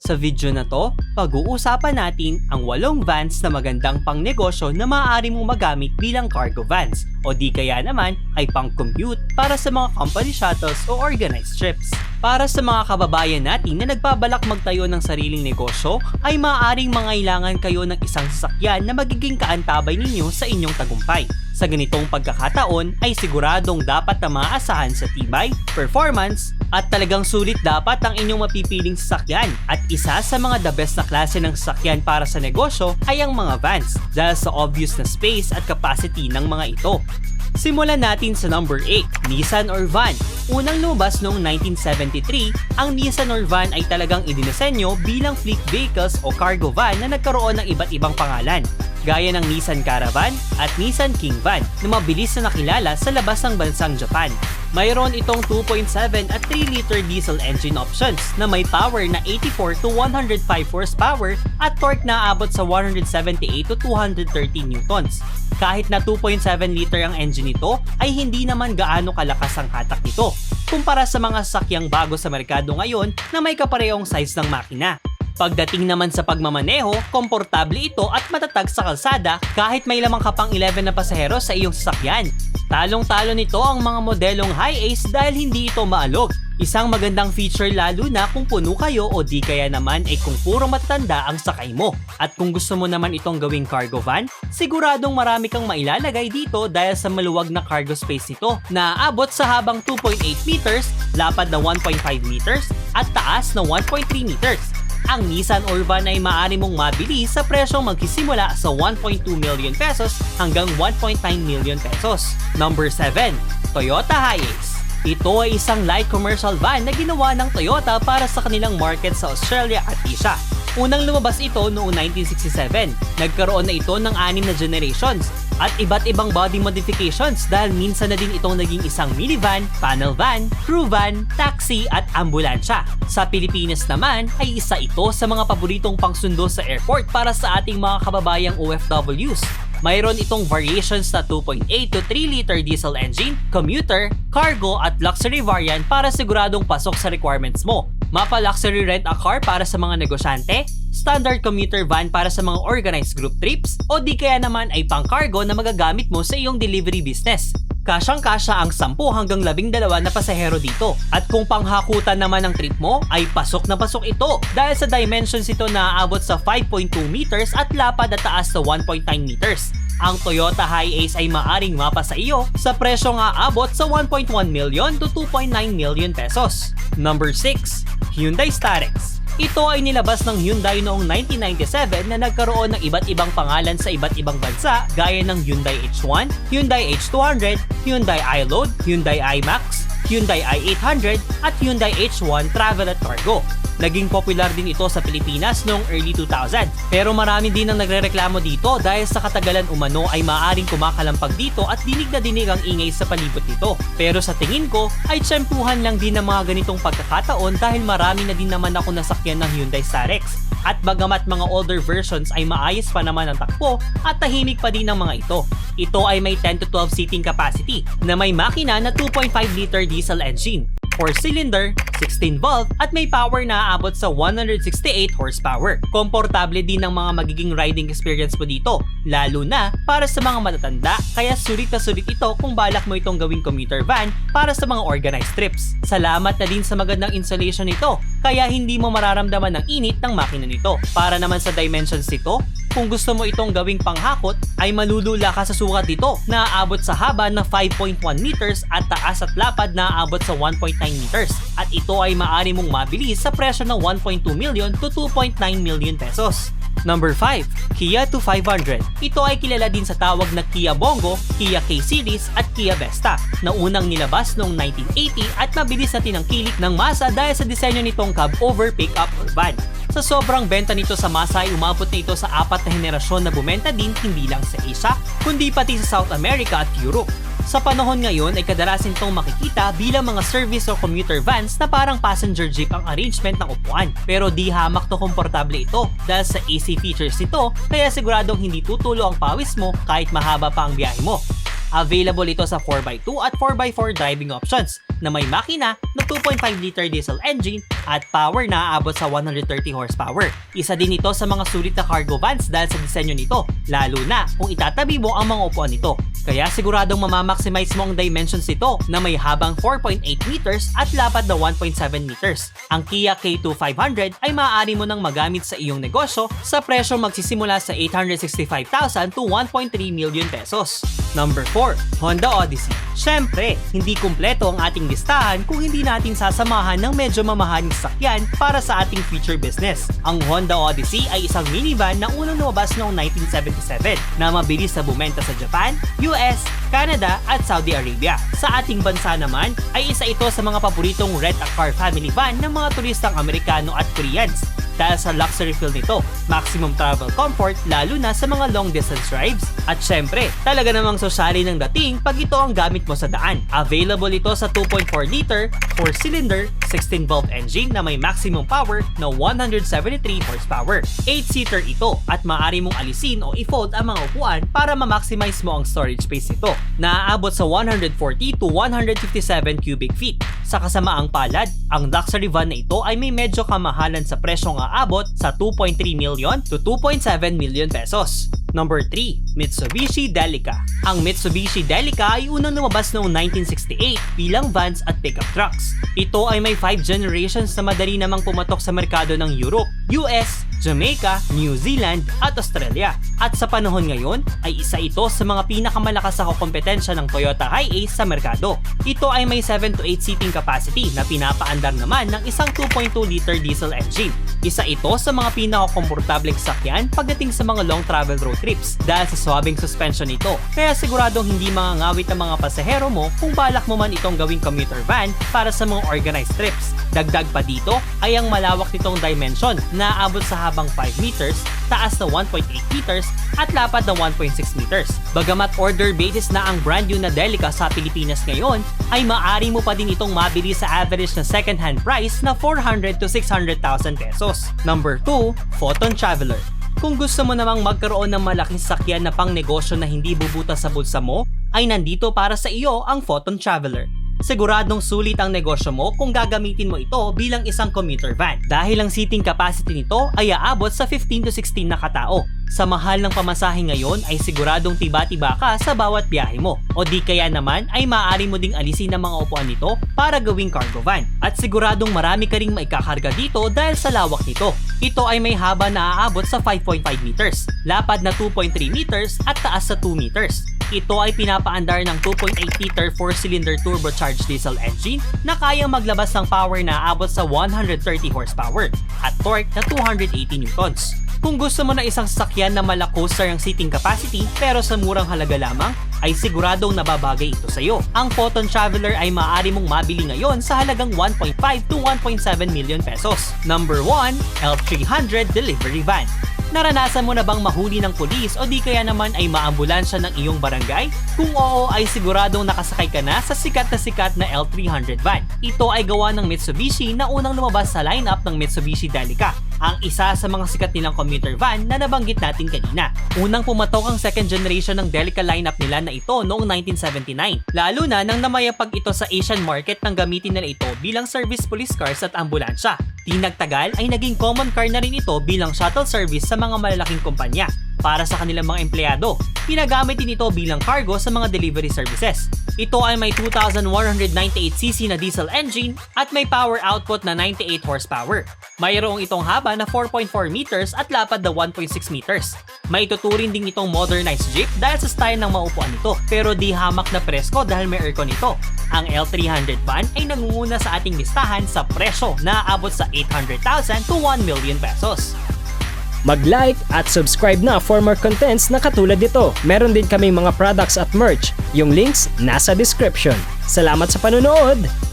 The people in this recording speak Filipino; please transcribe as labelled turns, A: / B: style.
A: Sa video na to, pag-uusapan natin ang 8 vans na magandang pangnegosyo na maaari mong magamit bilang cargo vans o di kaya naman ay pang-commute para sa mga company shuttles o organized trips. Para sa mga kababayan natin na nagbabalak magtayo ng sariling negosyo, ay maaaring mangailangan kayo ng isang sasakyan na magiging kaantabay ninyo sa inyong tagumpay. Sa ganitong pagkakataon ay siguradong dapat na maaasahan sa tibay, performance, at talagang sulit dapat ang inyong mapipiling sasakyan. At isa sa mga the best na klase ng sasakyan para sa negosyo ay ang mga vans dahil sa obvious na space at capacity ng mga ito. Simulan natin sa number 8, Nissan Orvan. Unang lumabas noong 1973, ang Nissan Orvan ay talagang idinisenyo bilang fleet vehicles o cargo van na nagkaroon ng iba't ibang pangalan, gaya ng Nissan Caravan at Nissan King Van na mabilis na nakilala sa labas ng bansang Japan. Mayroon itong 2.7 at 3-liter diesel engine options na may power na 84 to 105 horsepower at torque na aabot sa 178 to 230 newtons. Kahit na 2.7 liter ang engine nito, ay hindi naman gaano kalakas ang hatak nito kumpara sa mga sasakyang bago sa merkado ngayon na may kaparehong size ng makina. Pagdating naman sa pagmamaneho, komportable ito at matatag sa kalsada kahit may lamang ka pang 11 na pasahero sa iyong sasakyan. Talong-talo nito ang mga modelong high-ace dahil hindi ito maalog. Isang magandang feature lalo na kung puno kayo o di kaya naman ay kung puro matatanda ang sakay mo. At kung gusto mo naman itong gawing cargo van, siguradong marami kang mailalagay dito dahil sa maluwag na cargo space nito na aabot sa habang 2.8 meters, lapad na 1.5 meters at taas na 1.3 meters. Ang Nissan Orvan ay maaari mong mabili sa presyong magsisimula sa 1.2 million pesos hanggang 1.9 million pesos. Number 7, Toyota Hiace. Ito ay isang light commercial van na ginawa ng Toyota para sa kanilang market sa Australia at Asia. Unang lumabas ito noong 1967. Nagkaroon na ito ng 6 na generations at iba't ibang body modifications dahil minsan na din itong naging isang minivan, panel van, crew van, taxi at ambulansya. Sa Pilipinas naman ay isa ito sa mga paboritong pangsundo sa airport para sa ating mga kababayang OFWs. Mayroon itong variations na 2.8 to 3-liter diesel engine, commuter, cargo at luxury variant para siguradong pasok sa requirements mo. Mapa-luxury rent-a-car para sa mga negosyante, standard commuter van para sa mga organized group trips, o di kaya naman ay pang-cargo na magagamit mo sa iyong delivery business. Kasyang-kasya ang 10 hanggang 12 na pasahero dito. At kung panghakutan naman ang trip mo, ay pasok na pasok ito dahil sa dimensions ito na aabot sa 5.2 meters at lapad at taas sa 1.9 meters. Ang Toyota Hiace ay maaring mapa sa iyo sa presyo nga abot sa 1.1 million to 2.9 million pesos. Number 6, Hyundai Starex. Ito ay nilabas ng Hyundai noong 1997 na nagkaroon ng iba't ibang pangalan sa iba't ibang bansa gaya ng Hyundai H1, Hyundai H200, Hyundai iLoad, Hyundai iMax, Hyundai i800 at Hyundai H1 Travel at Cargo. Naging popular din ito sa Pilipinas noong early 2000. Pero marami din ang nagrereklamo dito dahil sa katagalan umano ay maaaring kumakalampag dito at dinig na dinig ang ingay sa palibot nito. Pero sa tingin ko ay tsempuhan lang din ng mga ganitong pagkakataon dahil marami na din naman ako nasakyan ng Hyundai Starex. At bagamat mga older versions ay maayos pa naman ang takbo at tahimik pa din ang mga ito. Ito ay may 10 to 12 seating capacity na may makina na 2.5 liter diesel engine, 4-cylinder, 16-valve at may power na aabot sa 168 horsepower. Komportable din ang mga magiging riding experience mo dito, lalo na para sa mga matatanda, kaya sulit na sulit ito kung balak mo itong gawing commuter van para sa mga organized trips. Salamat na din sa magandang insulation nito, kaya hindi mo mararamdaman ang init ng makina nito. Para naman sa dimensions nito, kung gusto mo itong gawing panghakot, ay malulula ka sa sukat dito na aabot sa haba na 5.1 meters at taas at lapad na aabot sa 1.9 meters. At ito ay maaari mong mabili sa presyo ng 1.2 million to 2.9 million pesos. Number 5, Kia 2500. Ito ay kilala din sa tawag na Kia Bongo, Kia K-Series at Kia Vesta na unang nilabas noong 1980 at mabilis na tinangkilik ng masa dahil sa disenyo nitong cab-over pickup or van. Sa sobrang benta nito sa masa ay umabot na ito sa 4 na henerasyon na bumenta din hindi lang sa Asia, kundi pati sa South America at Europe. Sa panahon ngayon ay kadalasan itong makikita bilang mga service o commuter vans na parang passenger jeep ang arrangement ng upuan. Pero di hamak to komportable ito dahil sa AC features nito, kaya siguradong hindi tutulo ang pawis mo kahit mahaba pa ang biyahe mo. Available ito sa 4x2 at 4x4 driving options na may makina na 2.5 liter diesel engine at power na aabot sa 130 horsepower. Isa din ito sa mga sulit na cargo vans dahil sa disenyo nito, lalo na kung itatabi mo ang mga upuan nito. Kaya siguradong mamamaximize mo ang dimensions nito na may habang 4.8 meters at lapad na 1.7 meters. Ang Kia K2500 ay maaari mo nang magamit sa iyong negosyo sa presyo magsisimula sa 865,000 to 1.3 million pesos. Number 4, Honda Odyssey. Syempre, hindi kumpleto ang ating listahan kung hindi natin sasamahan ng medyo mamahaling sasakyan para sa ating future business. Ang Honda Odyssey ay isang minivan na unang lumabas noong 1977 na mabilis na bumenta sa Japan, US, Canada at Saudi Arabia. Sa ating bansa naman ay isa ito sa mga paboritong rent-a-car family van ng mga turistang Amerikano at Koreans. Dahil sa luxury feel nito, maximum travel comfort lalo na sa mga long distance drives. At syempre, talaga namang sosyali ng dating pag ito ang gamit mo sa daan. Available ito sa 2.4 liter, 4-cylinder, 16-valve engine na may maximum power na 173 horsepower. 8-seater ito at maaari mong alisin o i-fold ang mga upuan para ma-maximize mo ang storage space nito na aabot sa 140 to 157 cubic feet. Sa kasamaang palad, ang luxury van na ito ay may medyo kamahalan sa presyong aabot sa 2.3 million to 2.7 million pesos. Number 3, Mitsubishi Delica. Ang Mitsubishi Delica ay unang lumabas noong 1968 bilang vans at pickup trucks. Ito ay may 5 generations na madali namang pumatok sa merkado ng Europe, US, Jamaica, New Zealand at Australia. At sa panahon ngayon ay isa ito sa mga pinakamalakas na kompetensya ng Toyota Hi-Ace sa merkado. Ito ay may 7 to 8 seating capacity na pinapaandar naman ng isang 2.2 liter diesel engine. Isa ito sa mga pinakakomportableng sakyan pagdating sa mga long travel road trips dahil sa swabing suspension nito. Kaya siguradong hindi mangangawit ang mga pasahero mo kung balak mo man itong gawing commuter van para sa mga organized trips. Dagdag pa dito ay ang malawak nitong dimension na aabot sa habang 5 meters, taas na 1.8 meters at lapad na 1.6 meters. Bagamat order basis na ang brand new na Delica sa Pilipinas ngayon, ay maaari mo pa din itong mabili sa average na second-hand price na 400 to 600,000 pesos. Number 2, Photon Traveler. Kung gusto mo namang magkaroon ng malaking sakyan na pang negosyo na hindi bubutas sa bulsa mo, ay nandito para sa iyo ang Photon Traveler. Siguradong sulit ang negosyo mo kung gagamitin mo ito bilang isang commuter van dahil ang seating capacity nito ay aabot sa 15 to 16 na katao. Sa mahal ng pamasahe ngayon ay siguradong tiba-tiba ka sa bawat biyahe mo o di kaya naman ay maaari mo ding alisin ang mga upuan nito para gawing cargo van. At siguradong marami ka ring maikakarga dito dahil sa lawak nito. Ito ay may haba na aabot sa 5.5 meters, lapad na 2.3 meters at taas sa 2 meters. Ito ay pinapaandar ng 2.8 liter 4-cylinder turbocharged diesel engine na kayang maglabas ng power na aabot sa 130 horsepower at torque na 280 newtons. Kung gusto mo na isang sasakyan na mala coaster ang seating capacity pero sa murang halaga lamang, ay siguradong nababagay ito sa iyo. Ang Photon Traveler ay maaari mong mabili ngayon sa halagang 1.5 to 1.7 million pesos. Number 1, L300 Delivery Van. Naranasan mo na bang mahuli ng pulis o di kaya naman ay maambulansya ng iyong barangay? Kung oo ay siguradong nakasakay ka na sa sikat na L300 van. Ito ay gawa ng Mitsubishi na unang lumabas sa lineup ng Mitsubishi Delica, ang isa sa mga sikat nilang commuter van na nabanggit natin kanina. Unang pumatok ang second generation ng Delica lineup nila na ito noong 1979, lalo na nang namayapag ito sa Asian market nang gamitin nila ito bilang service police cars at ambulansya. Di nagtagal ay naging common car na rin ito bilang shuttle service sa mga malalaking kumpanya para sa kanilang mga empleyado. Pinagamit din ito bilang cargo sa mga delivery services. Ito ay may 2,198cc na diesel engine at may power output na 98 horsepower. Mayroong itong haba na 4.4 meters at lapad na 1.6 meters. May tuturing din itong modernized jeep dahil sa style ng maupuan nito, pero di hamak na presko dahil may aircon ito. Ang L300 van ay nangunguna sa ating listahan sa presyo na aabot sa 800,000 to 1 million pesos.
B: Mag-like at subscribe na for more contents na katulad nito. Meron din kaming mga products at merch. Yung links nasa description. Salamat sa panonood!